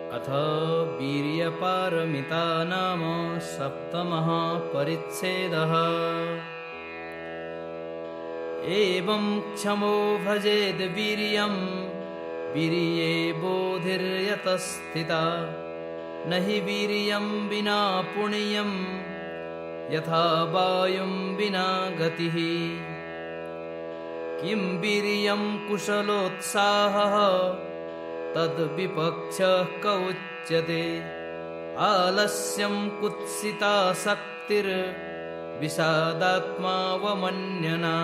अथ वीर्यपारमिता नाम सप्तमः परिच्छेदः। एवं क्षमो भजेद् वीर्यं वीर्ये बोधिर्यतः स्थिता। न हि वीर्यं विना पुण्यं यथा वायुं विना गतिः। किं वीर्यं कुशलोत्साहः तद्विपक्षः क उच्यते। आलस्यं कुत्सितासक्तिर्विषादात्मावमन्यना।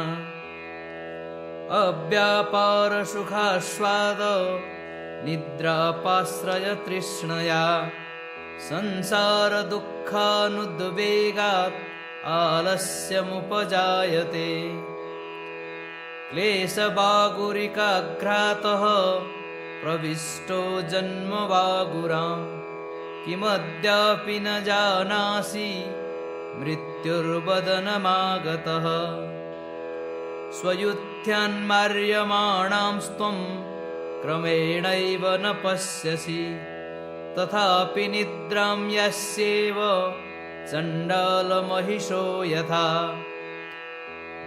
अव्यापारसुखास्वाद निद्रापाश्रयतृष्णया। संसारदुःखानुद्वेगात् आलस्यमुपजायते। क्लेशवागुरिकाघ्रातः प्रविष्टो जन्मवागुराम्। किमद्यापि न जानासि मृत्युर्वदनमागतः। स्वयुत्थ्यान्मार्यमाणांस्त्वं क्रमेणैव न पश्यसि। तथापि निद्रां यस्येव चण्डालमहिषो यथा।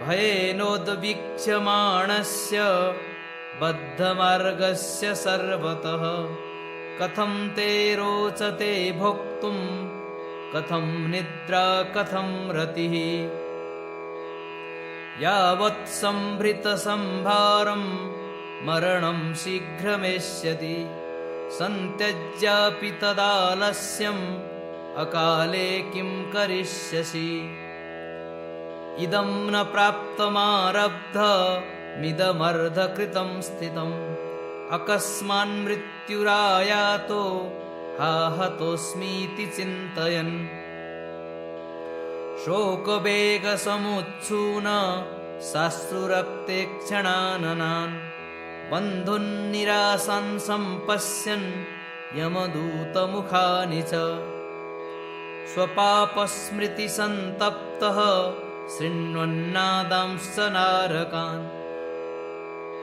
भयेनोद्वीक्ष्यमाणस्य बद्धमार्गस्य सर्वतः। कथं ते रोचते भोक्तुं कथं निद्रा कथं रतिः। यावत् संभृतसंभारं मरणं शीघ्रमेष्यति। सन्त्यज्यापि तदालस्यम् अकाले किं करिष्यसि। इदं न प्राप्तमारब्धमिदमर्धकृतं स्थितम्। अकस्मान्मृत्युरायातो हा हतोऽस्मीति चिन्तयन्। शोकवेगसमुत्सून साश्रुरक्ते क्षणाननान्। बन्धुन्निरासान् सम्पश्यन् यमदूतमुखानि च। स्वपापस्मृतिसन्तप्तः शृण्वन्नादांश्च नारकान्।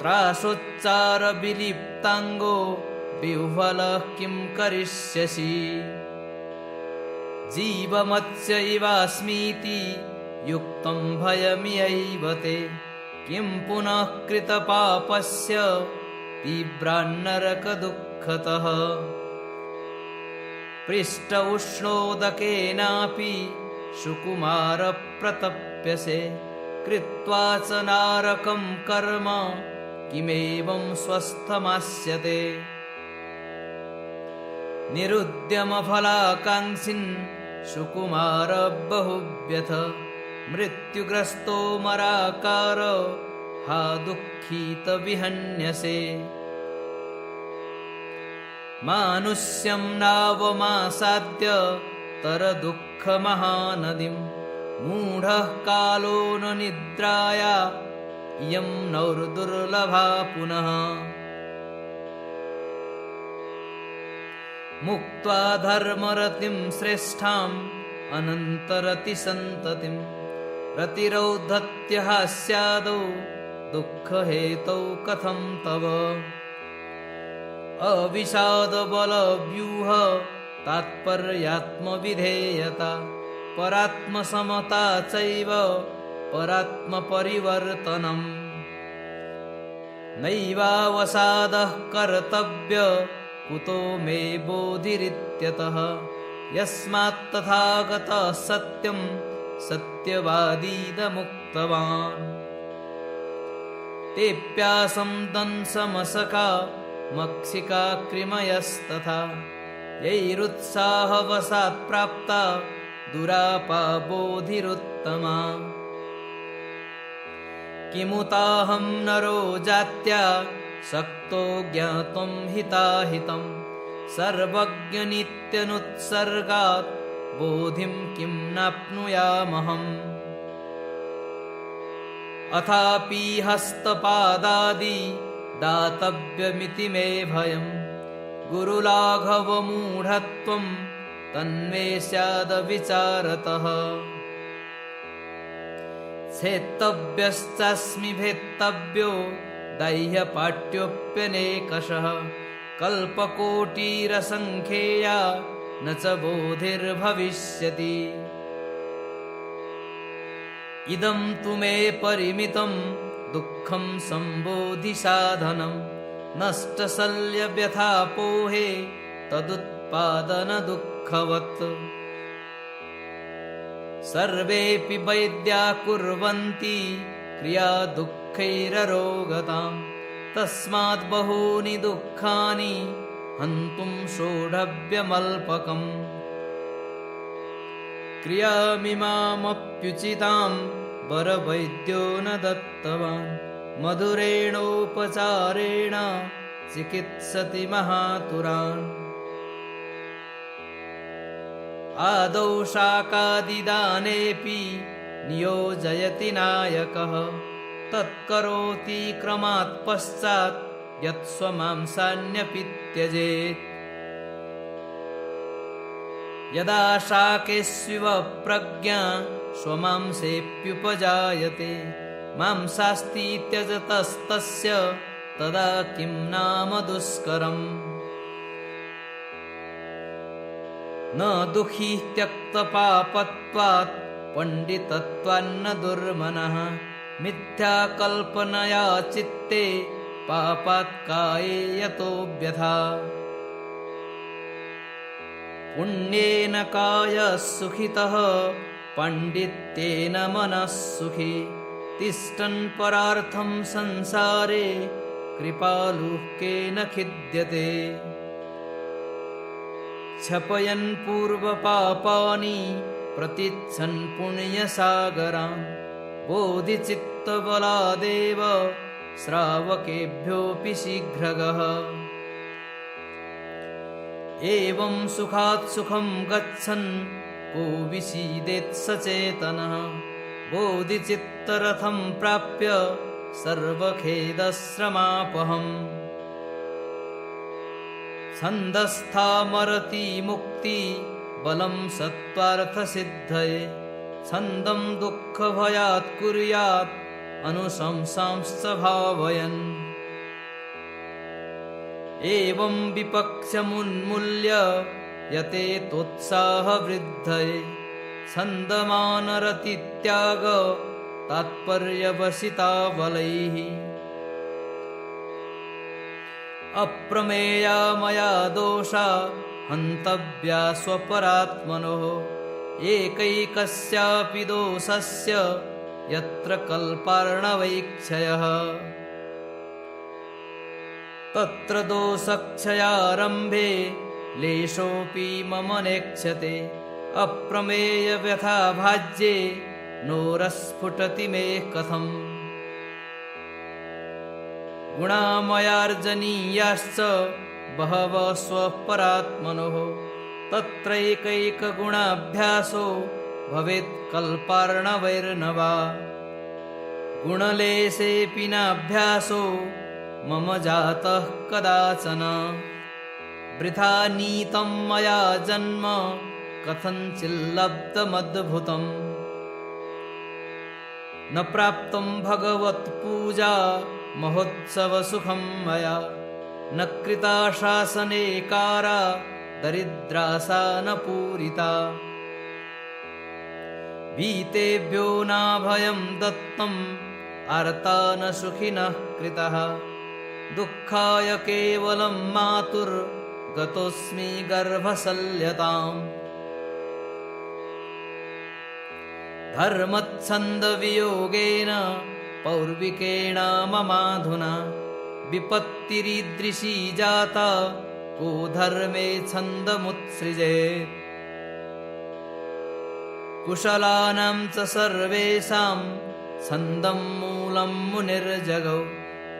त्रासोच्चारविलिप्ताङ्गो विह्वलः किं करिष्यसि। जीवमत्स्य इवास्मीति युक्तं भयमियैव ते। किं पुनः कृतपापस्य तीव्रान्नरकदुःखतः। पृष्ठ उष्णोदकेनापि सुकुमारप्रतप्यसे। कृत्वा च नारकं कर्म किमेवं स्वस्थमास्यते। निरुद्यमफलाकाङ्क्षिन् सुकुमार बहुव्यथ। मृत्युग्रस्तो मराकार हा दुःखीत विहन्यसे। मानुष्यं नावमासाद्य तरदुःखमहानदीं। मूढः कालो न निद्राया इयं नौर्दुर्लभा पुनः। मुक्त्वा धर्मरतिं श्रेष्ठाम् अनन्तरतिसन्ततिं। रतिरौद्धत्यः स्यादौ दुःखहेतौ कथं तव। अविषादबलव्यूह तात्पर्यात्मविधेयता। परात्मसमता चैव परात्मपरिवर्तनम्। नैवावसादः कर्तव्य कुतो मे बोधिरित्यतः। यस्मात् तथागतः सत्यं सत्यवादीदमुक्तवान्। तेऽप्यासं दंशमशका मक्षिका कृमयस्तथा। यैरुत्साहवशात् प्राप्ता दुरापा बोधिरुत्तमा। किमुताहं नरो जात्या शक्तो ज्ञातुं हिताहितं। सर्वज्ञनित्यनुत्सर्गात् बोधिं किं नाप्नुयामहम्। अथापि हस्तपादादि दातव्यमिति मे भयम्। गुरुलाघवमूढत्वं तन्मे स्यादविचारतः। छेत्तव्यश्चास्मि भेत्तव्यो दाह्यपाट्योऽप्यनेकशः। कल्पकोटिरसङ्ख्येया न च बोधिर्भविष्यति। इदं तु मे परिमितं दुःखं सम्बोधिसाधनं नष्टशल्यव्यथापोहे तदुत्पादनदुःखवत्। सर्वेऽपि वैद्या कुर्वन्ति क्रिया दुःखैररोगताम् तस्मात् बहूनि दुःखानि हन्तुं सोढव्यमल्पकम्। क्रियामिमामप्युचितां वरवैद्यो न दत्तवान् मधुरेणोपचारेण चिकित्सति महातुरान्। आदौ शाकादिदानेऽपि नियोजयति नायकः तत्करोति क्रमात् पश्चात् यत् स्वमांसान्यपि त्यजेत्। यदा शाकेष्विव प्रज्ञा स्वमांसेऽप्युपजायते मांसास्ति त्यजतस्तस्य तदा किं नाम दुष्करम्। न दुःखी त्यक्तपापत्वात् पण्डितत्वान्न दुर्मनः मिथ्याकल्पनया चित्ते पापात् काये यतो व्यथा। पुण्येन कायः सुखितः पाण्डित्येन मनः सुखी तिष्ठन् परार्थं संसारे कृपालुः केन खिद्यते। क्षपयन् पूर्वपापानि प्रतीच्छन् पुण्यसागरान् बोधिचित्तबलादेव श्रावकेभ्योऽपि शीघ्रगः। एवं सुखात् सुखं गच्छन् को विषीदेत् सचेतनः बोधिचित्तरथं प्राप्य सर्वखेदश्रमापहम्। छन्दस्थामरति मुक्ति बलं सत्त्वार्थसिद्धये छन्दं दुःखभयात् कुर्यात् अनुशंसांश्च भावयन्। एवं विपक्षमुन्मूल्य यते तोत्साहवृद्धये छन्दमानरतित्याग तात्पर्यवशिता बलैः। अप्रमेया मया दोषा हन्तव्या स्वपरात्मनोः एकैकस्यापि दोषस्य यत्र कल्पार्णवैक्षयः। तत्र दोषक्षयारम्भे लेशोऽपि मम नेक्ष्यते अप्रमेयव्यथा भाज्ये नोरस्फुटति मे कथम्। गुणामयार्जनीयाश्च बहवः स्वपरात्मनोः तत्रैकैकगुणाभ्यासो भवेत् कल्पार्णवैर्नवा। गुणलेशेऽपि नाभ्यासो मम जातः कदाचन वृथा नीतं मया जन्म कथञ्चिल्लब्धमद्भुतम्। न प्राप्तं भगवत्पूजा महोत्सवसुखं मया न कृता शासनेकारा दरिद्रासा न पूरिता। भीतेभ्यो नाभयं दत्तम् आर्ता न सुखिनः कृतः दुःखाय केवलं मातुर्गतोऽस्मि गर्भशल्यताम्। धर्मच्छन्दवियोगेन पौर्विकेण ममाधुना विपत्तिरीदृशी जाता को धर्मे छन्दमुत्सृजेत्। कुशलानां च सर्वेषां छन्दं मूलं मुनिर्जगौ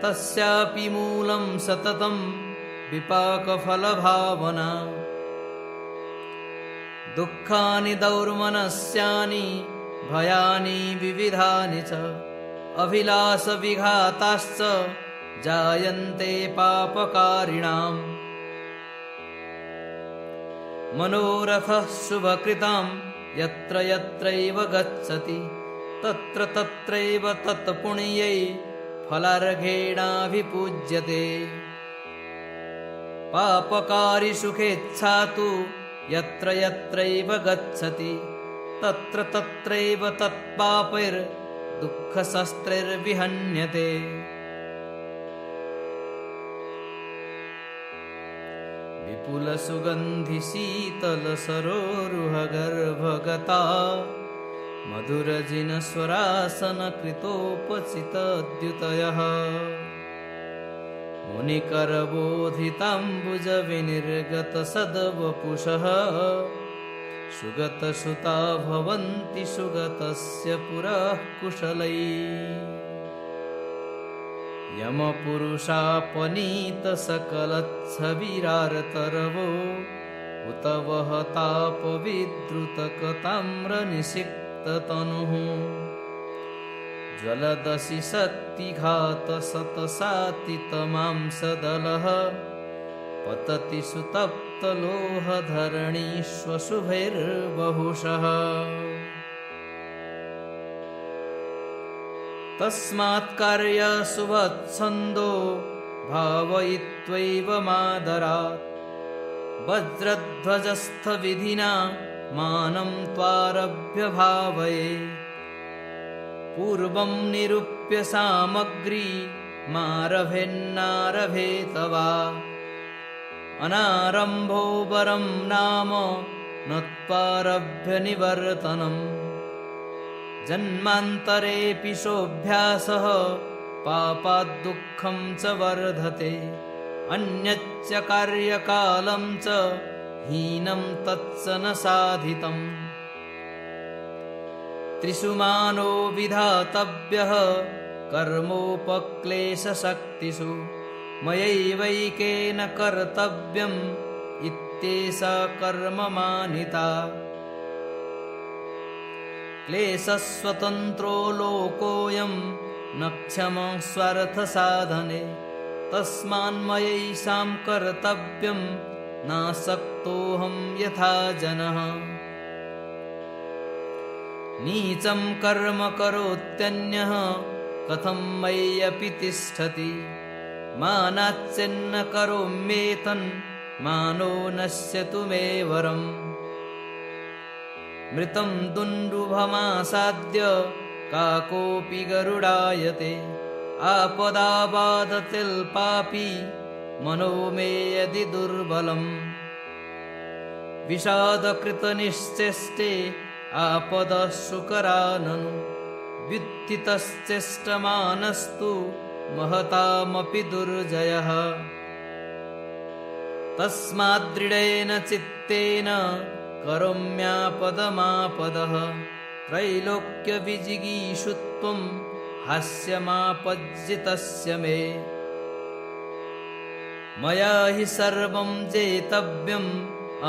तस्यापि मूलं सततं विपाकफलभावना। दुःखानि दौर्मनस्यानि भयानि विविधानि च अभिलाषविघाताश्च जायन्ते पापकारिणाम्। मनोरथः शुभकृतां यत्र यत्रैव गच्छति तत्र तत्रैव तत्पुण्यै फलार्घेणाभिपूज्यते। पापकारी सुखेच्छा तु यत्र यत्रैव गच्छति तत्र तत्रैव तत्पापैर्दुःखशस्त्रैर्विहन्यते। विपुलसुगन्धिशीतलसरोरुहगर्भगता मधुरजिनस्वरासनकृतोपचितद्युतयः मुनिकरबोधिताम्बुजविनिर्गतसद्वपुषः सुगतसुता भवन्ति सुगतस्य पुरः कुशलैः। यमपुरुषापनीतसकलच्छविरारतरवो उत वहतापविद्रुतकताम्रनिषिक्ततनुः ज्वलदसि शक्तिघातशतसातितमांसदलः पतति सुतप्तलोहधरणीष्वशुभैर्बहुशः। तस्मात्कार्यसुवत्सन्दो भावयित्वैव मादरात् वज्रध्वजस्थविधिना मानं त्वारभ्यभावये। पूर्वं निरूप्य सामग्री मारभेन्नारभेतवा अनारम्भो वरं नाम न त्वारभ्यनिवर्तनम्। जन्मान्तरेऽपि सोऽभ्यासः पापाद्दुःखं च वर्धते अन्यच्च कार्यकालं च हीनं तच्च न साधितम्। त्रिषु मानो विधातव्यः कर्मोपक्लेशशक्तिषु मयैवैकेन कर्तव्यम् इत्येषा कर्ममानिता। क्लेशस्वतन्त्रो लोकोऽयं न क्षमः स्वार्थसाधने तस्मान्मयैषां कर्तव्यं नासक्तोऽहं यथा जनः। नीचं कर्म करोत्यन्यः कथं मय्यपि तिष्ठति मानाच्चन्न करोम्येतन् मानो नश्यतु मे वरम्। मृतं दुन्दुभमासाद्य काकोऽपि गरुडायते आपदाबाधतेऽल्पापि मनो मे यदि दुर्बलम्। विषादकृतनिश्चेष्टे आपदः ननु व्युत्थितश्चेष्टमानस्तु महतामपि दुर्जयः। तस्माद्दृढेन चित्तेन करोम्यापदमापदः त्रैलोक्यविजिगीषुत्वं हास्यमापज्जितस्य मे। मया हि सर्वं जेतव्यम्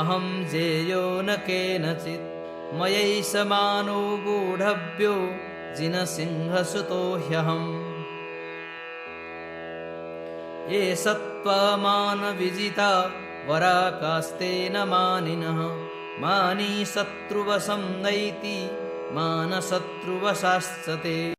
अहं जेयो न केनचित् मयैष मानो गूढव्यो जिनसिंहसुतो ह्यहम्। ये सत्त्वमानविजिता वराकास्तेन मानिनः मानी शत्रुवशं नैति मानशत्रुवशाश्च ते।